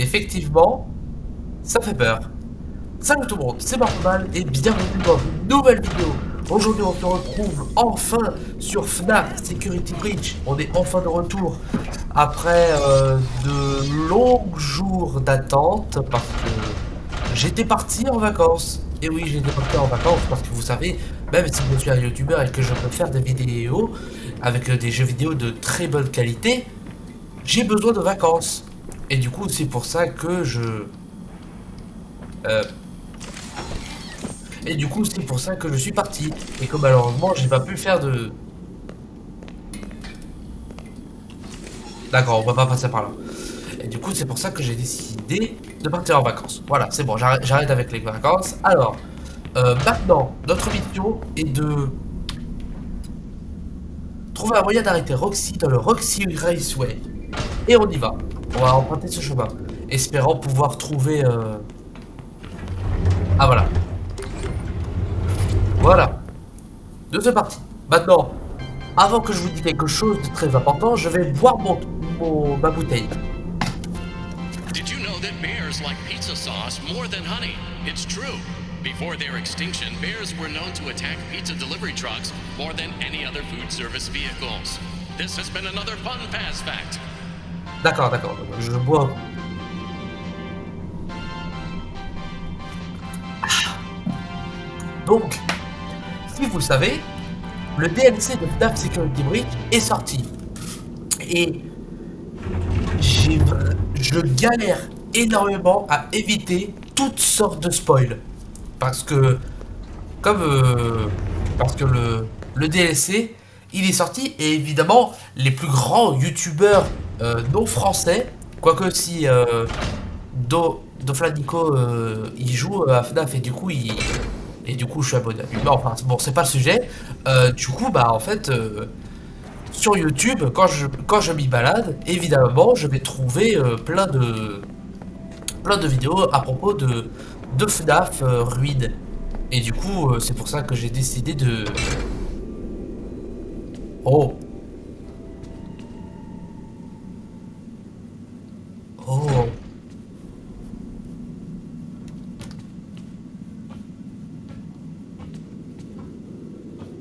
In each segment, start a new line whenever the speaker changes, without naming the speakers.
effectivement, ça fait peur. Salut tout le monde, c'est Marvel et bienvenue dans une nouvelle vidéo. Aujourd'hui on se retrouve enfin sur FNAF Security Breach. On est enfin de retour après de longs jours d'attente parce que j'étais parti en vacances. Et oui, j'étais parti en vacances parce que vous savez, même si je suis un youtubeur et que je peux faire des vidéos avec des jeux vidéo de très bonne qualité, j'ai besoin de vacances. Et du coup c'est pour ça que euh, c'est pour ça que je suis parti. Et que malheureusement, j'ai pas pu faire de... D'accord, on va pas passer par là. Et du coup, c'est pour ça que j'ai décidé de partir en vacances. Voilà, c'est bon, j'arrête avec les vacances. Alors, maintenant, notre mission est de trouver un moyen d'arrêter Roxy dans le Roxy Raceway. Et on y va. On va emprunter ce chemin. Espérant pouvoir trouver... Ah voilà. Voilà. Deuxième partie. Maintenant, avant que je vous dise quelque chose de très important, je vais boire ma bouteille.
Did you know that bears like pizza sauce more than honey? It's true. Before their extinction, bears were known to attack pizza delivery trucks more than any other food service vehicles. This has been another fun fast fact.
D'accord, je bois. Donc, si vous le savez, le DLC de FNAF Security Breach est sorti. Et je galère énormément à éviter toutes sortes de spoils. Parce que, comme parce que le DLC, il est sorti, et évidemment, les plus grands youtubeurs non français, quoique si Dofladico il joue à FNAF et du coup je suis abonné à lui. Mais enfin bon, c'est pas le sujet. Du coup bah en fait sur YouTube quand je m'y balade, évidemment je vais trouver plein de vidéos à propos de FNAF ruine. Et du coup c'est pour ça que j'ai décidé de... Oh. Oh.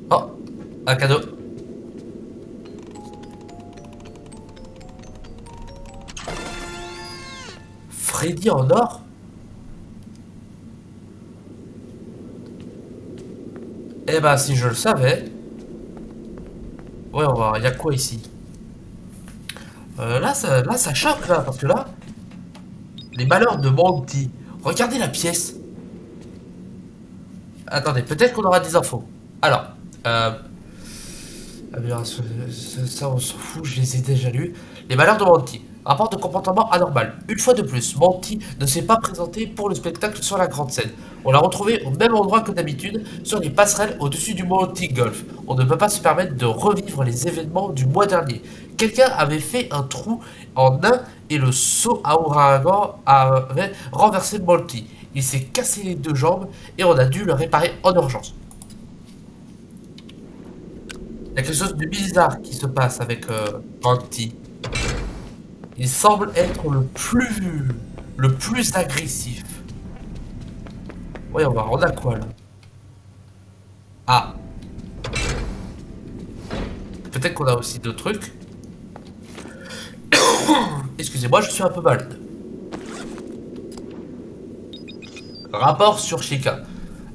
Oh. Un cadeau. Freddy en or? Eh ben si je le savais. Ouais, on va voir, il y a quoi ici? Là ça choque là, parce que là, les malheurs de Monty. Regardez la pièce. Attendez, peut-être qu'on aura des infos. Alors, ça on s'en fout, je les ai déjà lus. Les malheurs de Monty. Rapport de comportement anormal. Une fois de plus, Monty ne s'est pas présenté pour le spectacle sur la grande scène. On l'a retrouvé au même endroit que d'habitude, sur les passerelles au-dessus du Monty Golf. On ne peut pas se permettre de revivre les événements du mois dernier. Quelqu'un avait fait un trou en un et le saut à ouragan avait renversé Monty. Il s'est cassé les deux jambes et on a dû le réparer en urgence. Il y a quelque chose de bizarre qui se passe avec Monty. Il semble être le plus agressif. Voyons voir, on a quoi là? Ah, peut-être qu'on a aussi d'autres trucs. Excusez-moi, je suis un peu malade. Rapport sur Chica.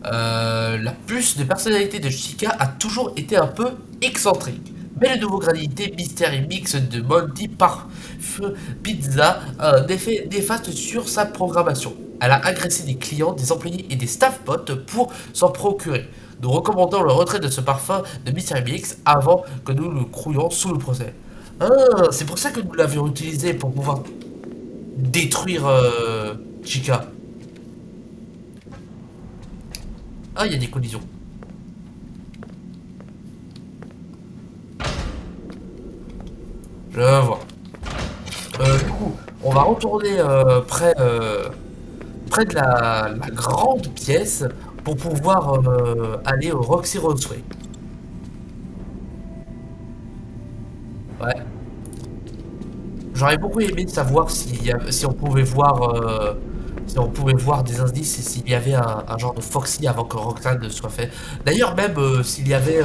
La puce de personnalité de Chica a toujours été un peu excentrique. Mais le nouveau granité mystère et mix de Monty Parfum Pizza a un effet néfaste sur sa programmation. Elle a agressé des clients, des employés et des staff bots pour s'en procurer. Nous recommandons le retrait de ce parfum de Mystery Mix avant que nous le crouions sous le procès. Ah, c'est pour ça que nous l'avions utilisé pour pouvoir détruire Chica. Ah, il y a des collisions. Je vois. Du coup, on va retourner près de la grande pièce pour pouvoir aller au Roxy Raceway. Ouais. J'aurais beaucoup aimé savoir si on pouvait voir si on pouvait voir des indices et s'il y avait un genre de Foxy avant que Roxanne ne soit fait. D'ailleurs même s'il y avait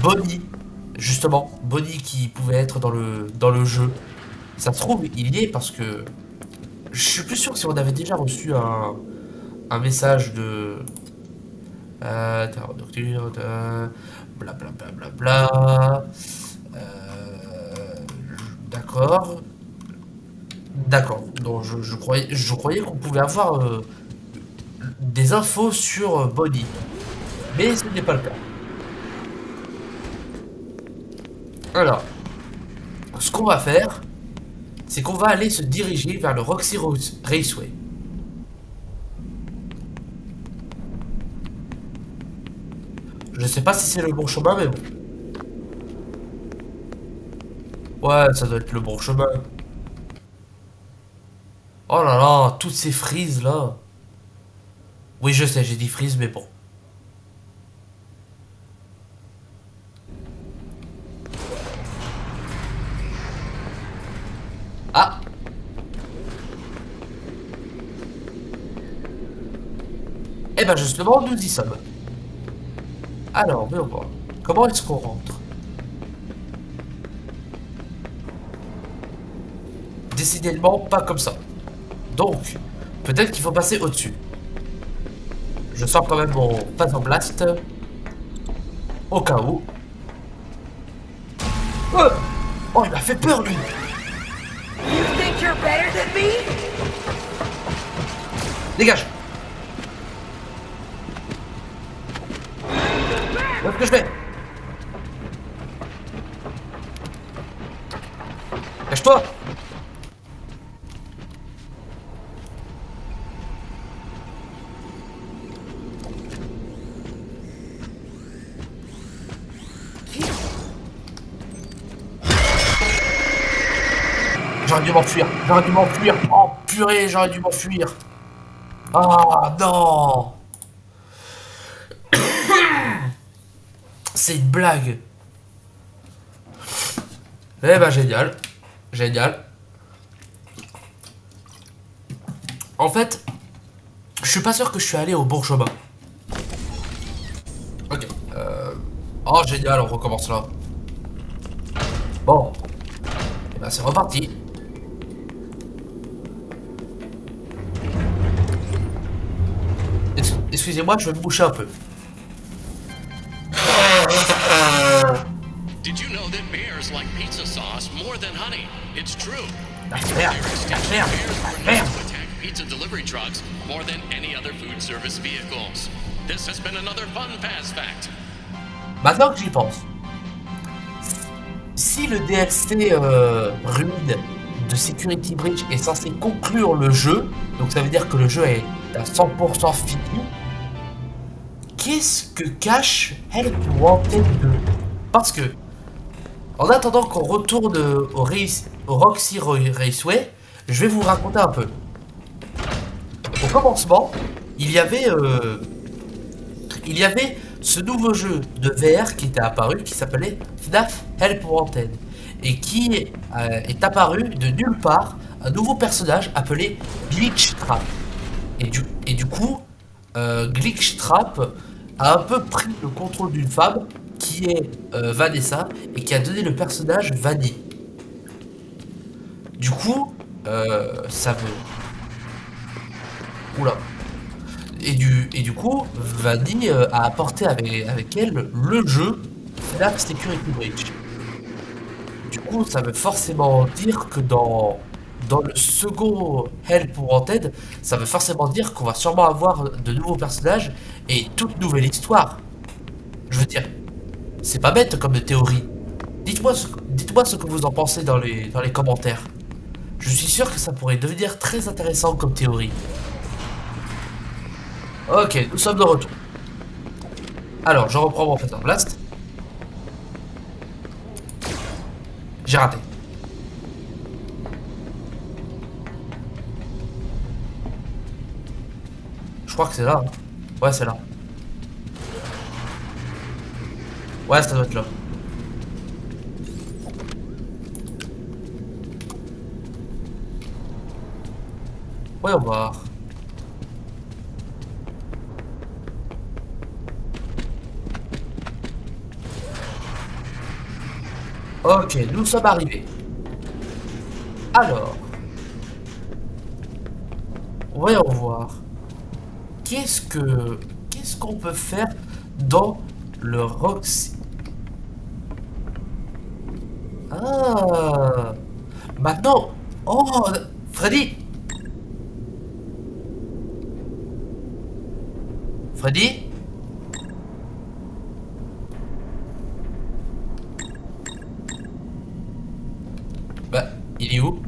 Bonnie, justement, Bonnie qui pouvait être dans le jeu. Ça se trouve, il y est parce que je suis plus sûr que si on avait déjà reçu un message de terreur nocturne, bla bla bla bla bla. D'accord. D'accord. Donc je croyais qu'on pouvait avoir des infos sur Bonnie. Mais ce n'est pas le cas. Alors, ce qu'on va faire, c'est qu'on va aller se diriger vers le Raceway. Je sais pas si c'est le bon chemin, mais bon. Ouais, ça doit être le bon chemin. Oh là là, toutes ces frises là. Oui, je sais, j'ai dit frises, mais bon. Ah! Eh ben justement, nous y sommes. Alors, voyons voir. Comment est-ce qu'on rentre? Décidément pas comme ça. Donc, peut-être qu'il faut passer au-dessus. Je sors quand même mon Phaser Blast. Au cas où. Oh, oh, il m'a fait peur, lui!
You think you're better than me?
Dégage! Qu'est-ce que je fais? Cache-toi! J'aurais dû m'enfuir, j'aurais dû m'enfuir. Oh purée, j'aurais dû m'enfuir. Ah non! C'est une blague. Eh ben génial. Génial. En fait, je suis pas sûr que je suis allé au bon chemin. Ok. Oh génial, on recommence là. Bon. Et ben c'est reparti. Excusez-moi, je vais me boucher un peu.
Did you know that bears like pizza sauce more than honey? It's true.
La
Before
merde,
their
la
extinction,
merde,
bears
la
were known
merde.
to attack pizza delivery trucks more than any other food service vehicles. This has been another fun fast fact.
Maintenant que j'y pense, si le DLC ruine de Security Breach est censé conclure le jeu, donc ça veut dire que le jeu est à 100% fini, qu'est-ce que cache Help Wanted 2? Parce que, en attendant qu'on retourne au Roxy Raceway, je vais vous raconter un peu. Au commencement, il y avait ce nouveau jeu de VR qui était apparu, qui s'appelait FNAF Help Wanted, et qui est apparu de nulle part un nouveau personnage appelé Glitchtrap. Et du coup, Glitchtrap a un peu pris le contrôle d'une femme qui est Vanessa et qui a donné le personnage Vanny. Du coup, ça veut... Oula. Et du coup, Vanny a apporté avec elle le jeu FNAF Security Breach. Du coup, ça veut forcément dire que dans le second Help Wanted, ça veut forcément dire qu'on va sûrement avoir de nouveaux personnages et toute nouvelle histoire. Je veux dire, c'est pas bête comme théorie. Dites-moi ce que vous en pensez dans les commentaires. Je suis sûr que ça pourrait devenir très intéressant comme théorie. Ok, nous sommes de retour. Alors, je reprends mon Phaser Blast. J'ai raté. Je crois que c'est là. Hein. Ouais, c'est là. Ouais, ça doit être là. Voyons voir. Ok, nous sommes arrivés. Alors, voyons voir. Qu'est-ce qu'on peut faire dans le Roxy? Ah, maintenant. Oh, Freddy. Freddy? Bah, il est où?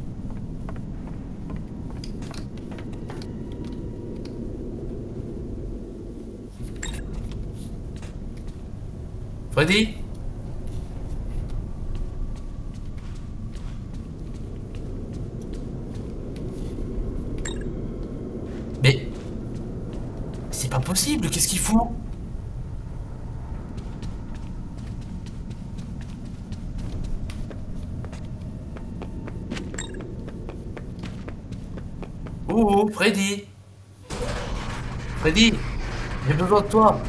Freddy? Mais c'est pas possible, qu'est-ce qu'il fout? Oh, Freddy? Freddy? J'ai besoin de toi.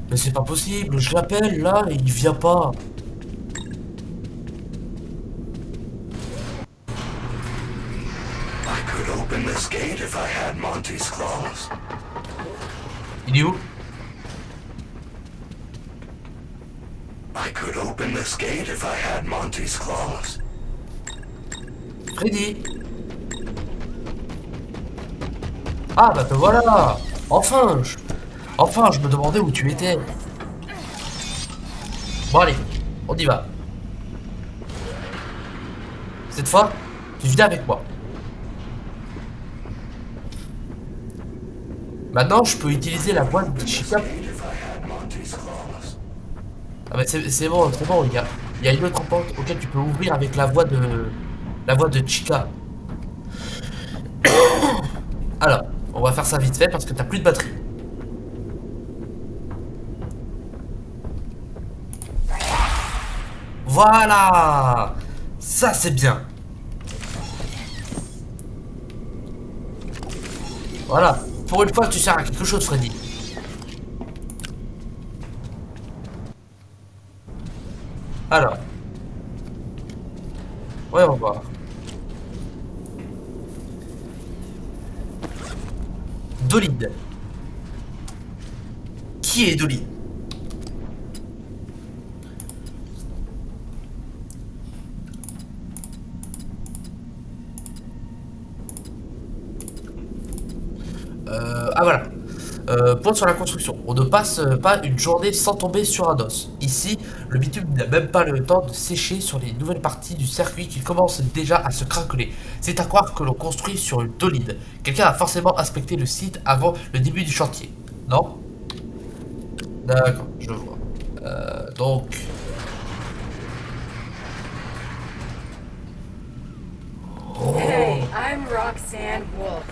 Mais c'est pas possible, je l'appelle là et il vient pas.
I could open this gate if I had Monty's claws.
Il est où?
I could open this gate if I had Monty's claws.
Freddy? Ah bah te voilà. Enfin, je me demandais où tu étais. Bon allez, on y va. Cette fois, tu viens avec moi. Maintenant, je peux utiliser la boîte de Chica.
Gate if I had Monty's claws.
Ah bah c'est bon, il y a une autre porte auquel tu peux ouvrir avec la voix de Chica. Alors, on va faire ça vite fait parce que t'as plus de batterie. Voilà, ça c'est bien. Voilà, pour une fois tu sers à quelque chose, Freddy. Alors, ouais, on va voir. Dolide. Qui est Dolide? Ah voilà. Point sur la construction. On ne passe pas une journée sans tomber sur un os. Ici, le bitume n'a même pas le temps de sécher sur les nouvelles parties du circuit qui commencent déjà à se craqueler. C'est à croire que l'on construit sur une dolide. Quelqu'un a forcément inspecté le site avant le début du chantier. Non? D'accord, je vois. Donc...
Hey, I'm Roxanne Wolf.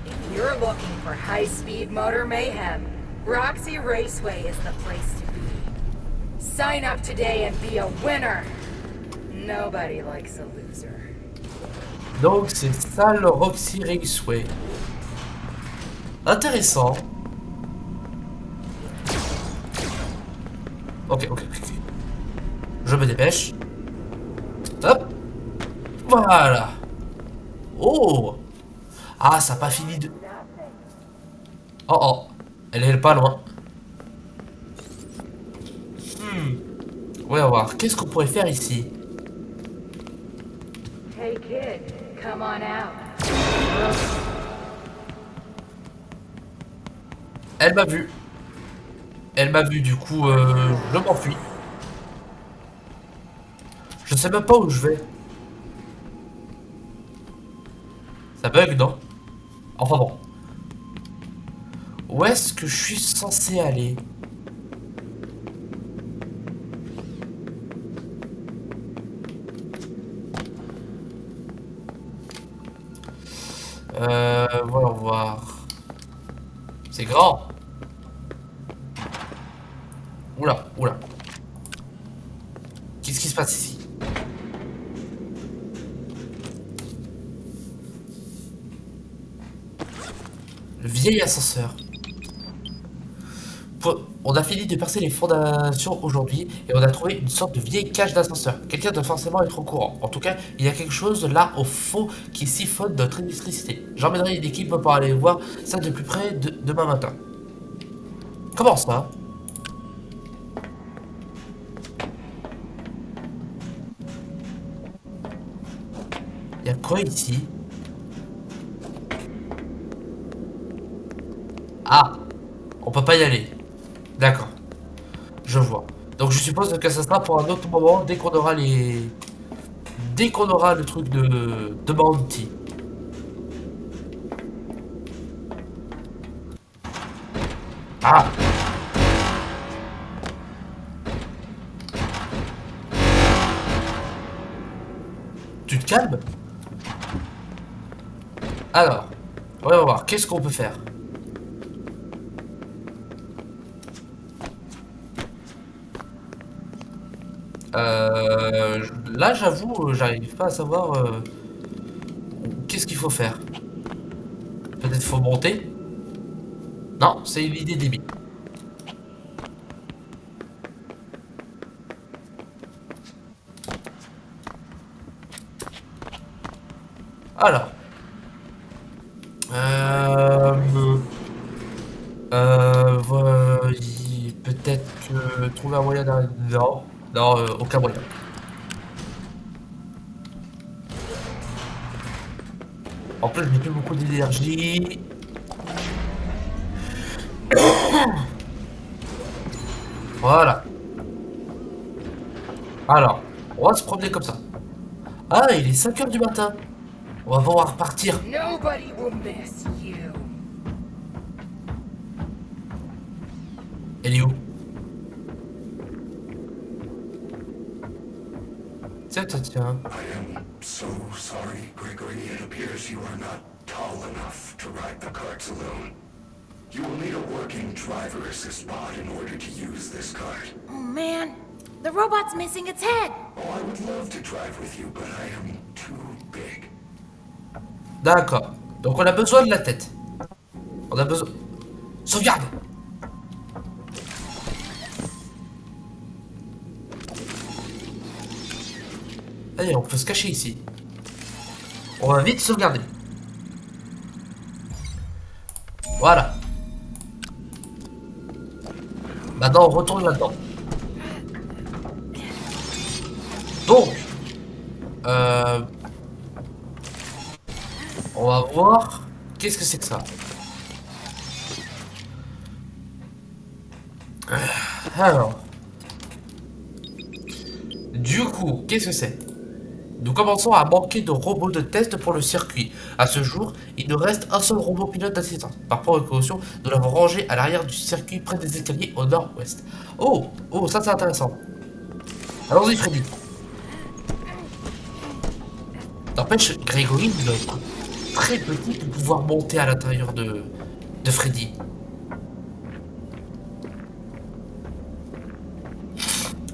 If you're looking for high-speed motor mayhem, Roxy Raceway is the place to be. Sign up today and be a winner. Nobody likes a loser.
Donc c'est ça le Roxy Raceway. Intéressant. Ok. Je me dépêche. Hop. Voilà. Oh. Ah, ça n'a pas fini de... Oh. Elle est pas loin. Ouais, on va voir. Qu'est-ce qu'on pourrait faire ici?
Hey kid, come on out.
Elle m'a vu. Du coup, je m'enfuis. Je sais même pas où je vais. Ça bug, non? Enfin bon. Où est-ce que je suis censé aller? Voyons voir. C'est grand. Oula. Qu'est-ce qui se passe ici? Le vieil ascenseur. On a fini de percer les fondations aujourd'hui et on a trouvé une sorte de vieille cage d'ascenseur. Quelqu'un doit forcément être au courant. En tout cas, il y a quelque chose là au fond qui siphonne notre électricité. J'emmènerai une équipe pour aller voir ça de plus près demain matin. Comment ça? Il y a quoi ici? Ah! On peut pas y aller. D'accord. Je vois. Donc je suppose que ça sera pour un autre moment dès qu'on aura les... Dès qu'on aura le truc de Monty. Ah! Tu te calmes? Alors, on va voir. Qu'est-ce qu'on peut faire? Là, j'avoue, j'arrive pas à savoir qu'est-ce qu'il faut faire. Peut-être faut monter? Non, c'est une idée débile. Alors, peut-être trouver un moyen d'arriver. Non, non, aucun moyen. En plus, je n'ai plus beaucoup d'énergie. Voilà. Alors, on va se promener comme ça. Ah, il est 5 h du matin. On va pouvoir repartir.
Nobody will miss you.
Elle est où? Tiens, tiens, tiens.
I am so sorry, Gregory. It appears you are not tall enough to ride the carts alone. You will need a working driver assist pod in order to use this cart.
Oh man, the robot's missing its head.
Oh, I would love to drive with you, but I am too big.
D'accord. Donc on a besoin de la tête. On a besoin... Sauvegarde! Allez, on peut se cacher ici. On va vite sauvegarder. Voilà. Maintenant, on retourne là-dedans. Donc, on va voir. Qu'est-ce que c'est que ça? Alors. Du coup, qu'est-ce que c'est? Nous commençons à manquer de robots de test pour le circuit. À ce jour, il nous reste un seul robot pilote d'assistance. Par précaution, nous l'avons rangé à l'arrière du circuit près des escaliers au nord-ouest. Oh, oh, ça c'est intéressant. Allons-y, Freddy. N'empêche, Grégory doit être très petit pour pouvoir monter à l'intérieur de Freddy.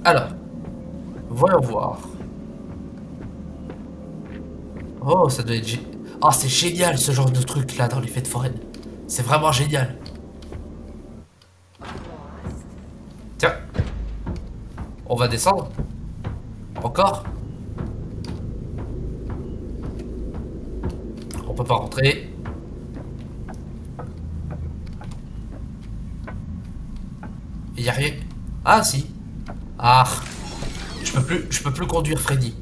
Alors, voyons voir. Oh, ça doit être... Oh, c'est génial ce genre de truc là dans les fêtes foraines. C'est vraiment génial. Tiens. On va descendre. Encore. On peut pas rentrer. Il y a rien. Ah si. Ah. Je peux plus conduire Freddy.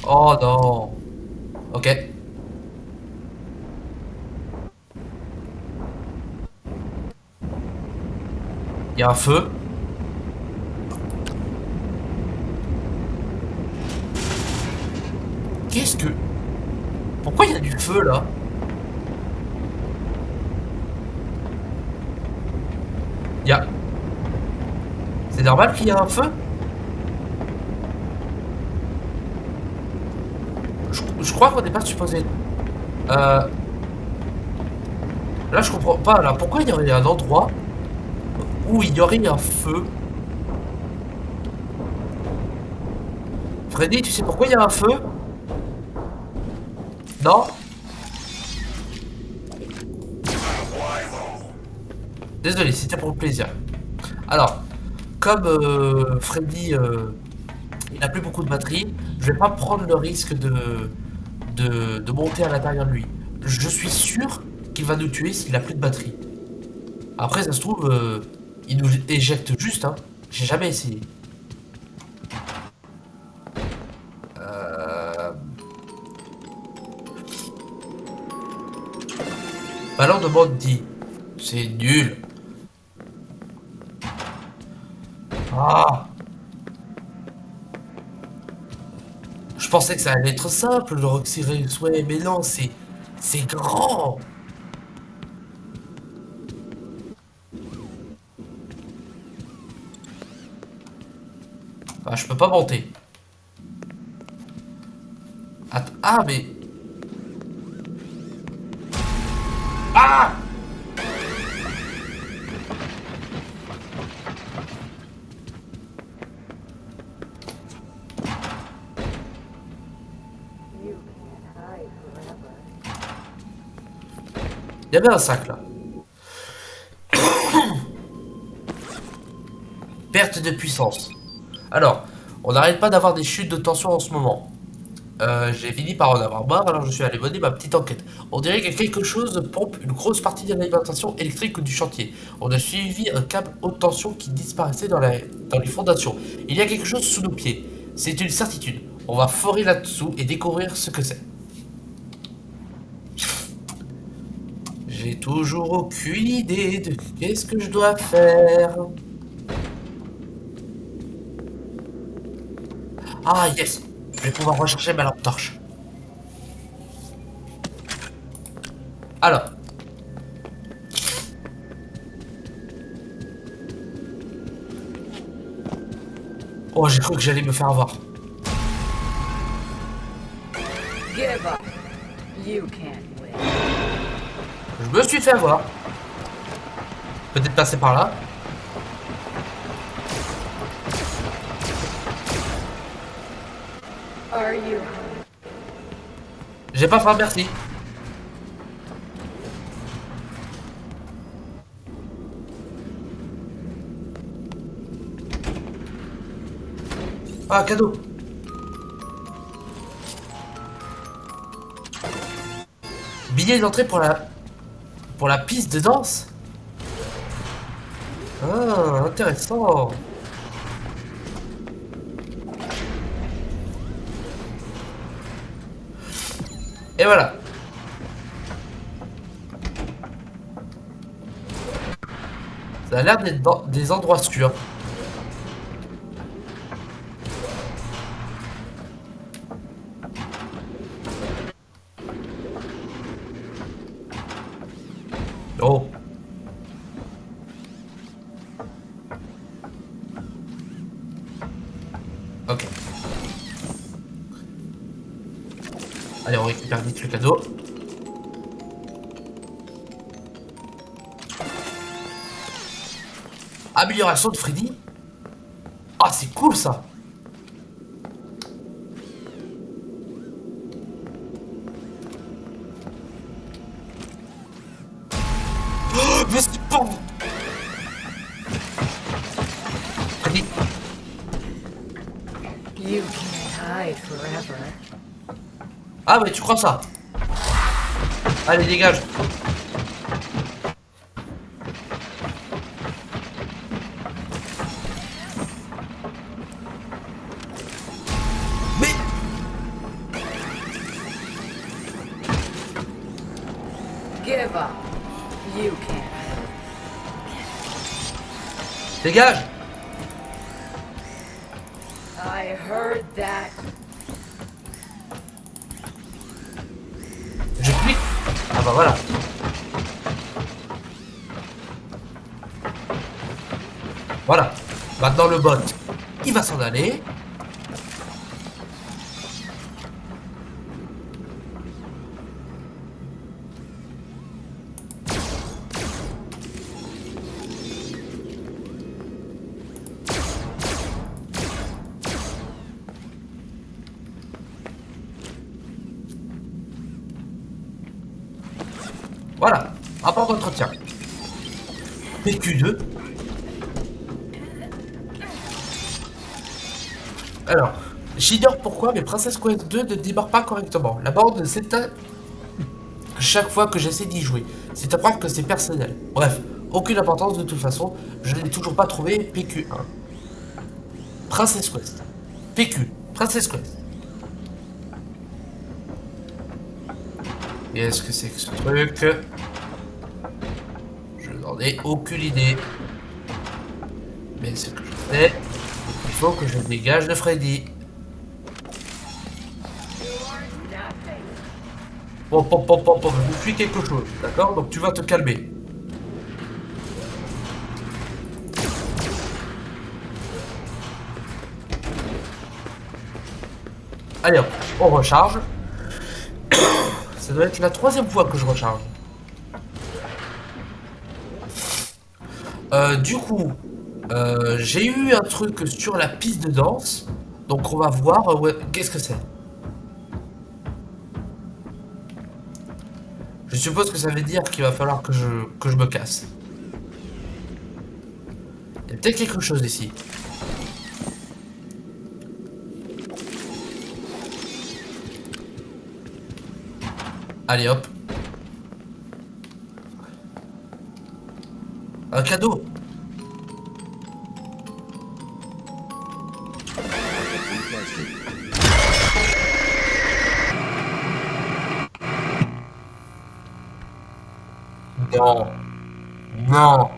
Oh non. Ok. Il y a un feu. Qu'est-ce que... Pourquoi il y a du feu là? Il y a... C'est normal qu'il y ait un feu? Je crois qu'on n'est pas supposé... Là je comprends pas là. Pourquoi il y aurait un endroit où il y aurait un feu. Freddy, tu sais pourquoi il y a un feu? Non? Désolé, c'était pour le plaisir. Alors, comme Freddy, il n'a plus beaucoup de batterie, je vais pas prendre le risque de monter à l'intérieur de lui. Je suis sûr qu'il va nous tuer s'il a plus de batterie. Après, ça se trouve, il nous éjecte juste, hein. J'ai jamais essayé. Ballon de mode dit. C'est nul. Ah! Je pensais que ça allait être simple, le Roxy Raceway, mais non, c'est grand. Ah, je peux pas monter. Ah, mais... Ah! Il y avait un sac là. Perte de puissance. Alors, on n'arrête pas d'avoir des chutes de tension en ce moment. J'ai fini par en avoir marre, alors je suis allé mener ma petite enquête. On dirait que quelque chose pompe une grosse partie de l'alimentation électrique du chantier. On a suivi un câble haute tension qui disparaissait dans les fondations. Il y a quelque chose sous nos pieds. C'est une certitude. On va forer là-dessous et découvrir ce que c'est. J'ai toujours aucune idée de qu'est-ce que je dois faire. Ah yes, je vais pouvoir rechercher ma lampe torche. Alors. Oh, j'ai cru que j'allais me faire avoir.
Give up. You can't win.
Je me suis fait avoir. Peut-être passer par là.
Are you?
J'ai pas faim, merci. Ah, cadeau. Billet d'entrée pour la piste de danse. Ah, intéressant. Et voilà. Ça a l'air d'être dans des endroits sûrs. Oh. Ok. Allez, on récupère vite le cadeau. Amélioration de Freddy. Ah, c'est cool ça. Oh, mais c'est bon. Freddy.
You can't hide forever.
Ah, mais tu crois ça? Allez, dégage. Mais...
Give up. You can't.
Dégage.
I heard that.
Je clique. Ah bah voilà. Voilà. Maintenant le bot, il va s'en aller. Voilà, rapport d'entretien. PQ2. Alors, j'ignore pourquoi, mais Princess Quest 2 ne démarre pas correctement. La bande s'éteint chaque fois que j'essaie d'y jouer. C'est à croire que c'est personnel. Bref, aucune importance de toute façon, je n'ai toujours pas trouvé PQ1. Princess Quest. PQ. Princess Quest. Et est-ce que c'est que ce truc? Je n'en ai aucune idée. Mais ce que je sais, il faut que je dégage de Freddy. Pom, je suis quelque chose, d'accord? Donc tu vas te calmer. Allez hop, on recharge. Ça doit être la 3e fois que je recharge. Du coup, j'ai eu un truc sur la piste de danse. Donc on va voir qu'est-ce que c'est. Je suppose que ça veut dire qu'il va falloir que je me casse. Il y a peut-être quelque chose ici. Allez hop. Un cadeau. Non. Non.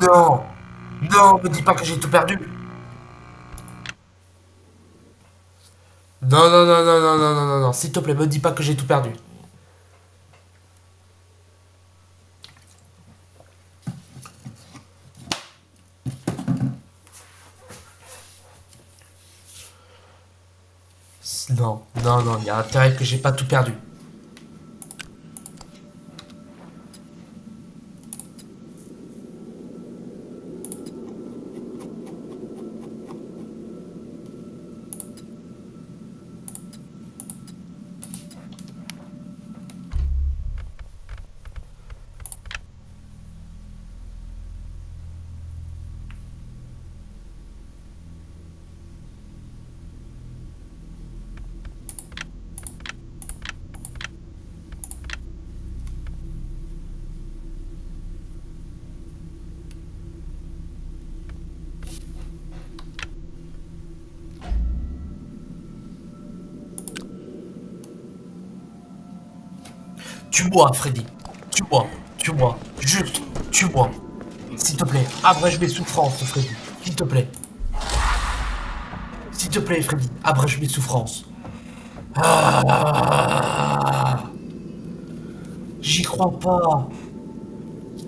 Non. Non, me dis pas que j'ai tout perdu. Non, non, non, non, non, non, non, non, non. S'il te plaît, me dis pas que j'ai tout perdu. Non, non, non, il y a intérêt que j'ai pas tout perdu. Tue-moi, Freddy. Tue-moi. Tue-moi. Juste, tue-moi. S'il te plaît, abrège mes souffrances, Freddy. S'il te plaît. S'il te plaît, Freddy, abrège mes souffrances. Ah, j'y crois pas.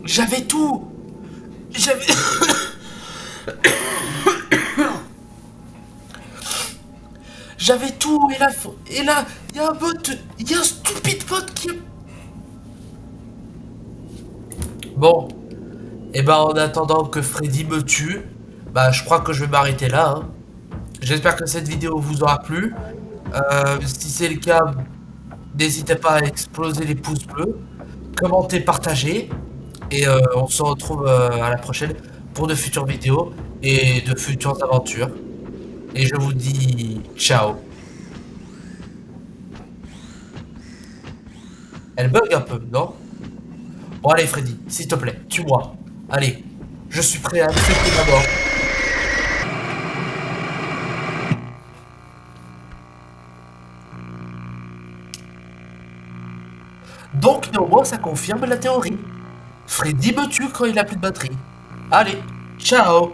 J'avais tout. J'avais... J'avais tout, et là, il y a un bot, il y a un stupide bot qui... Bon, et ben en attendant que Freddy me tue, bah je crois que je vais m'arrêter là. Hein. J'espère que cette vidéo vous aura plu. Si c'est le cas, n'hésitez pas à exploser les pouces bleus, commenter, partager, et on se retrouve à la prochaine pour de futures vidéos et de futures aventures. Et je vous dis ciao. Elle bug un peu, non? Bon allez Freddy, s'il te plaît, tue-moi. Allez, je suis prêt à accepter ma mort. Donc néanmoins ça confirme la théorie. Freddy me tue quand il a plus de batterie. Allez, ciao.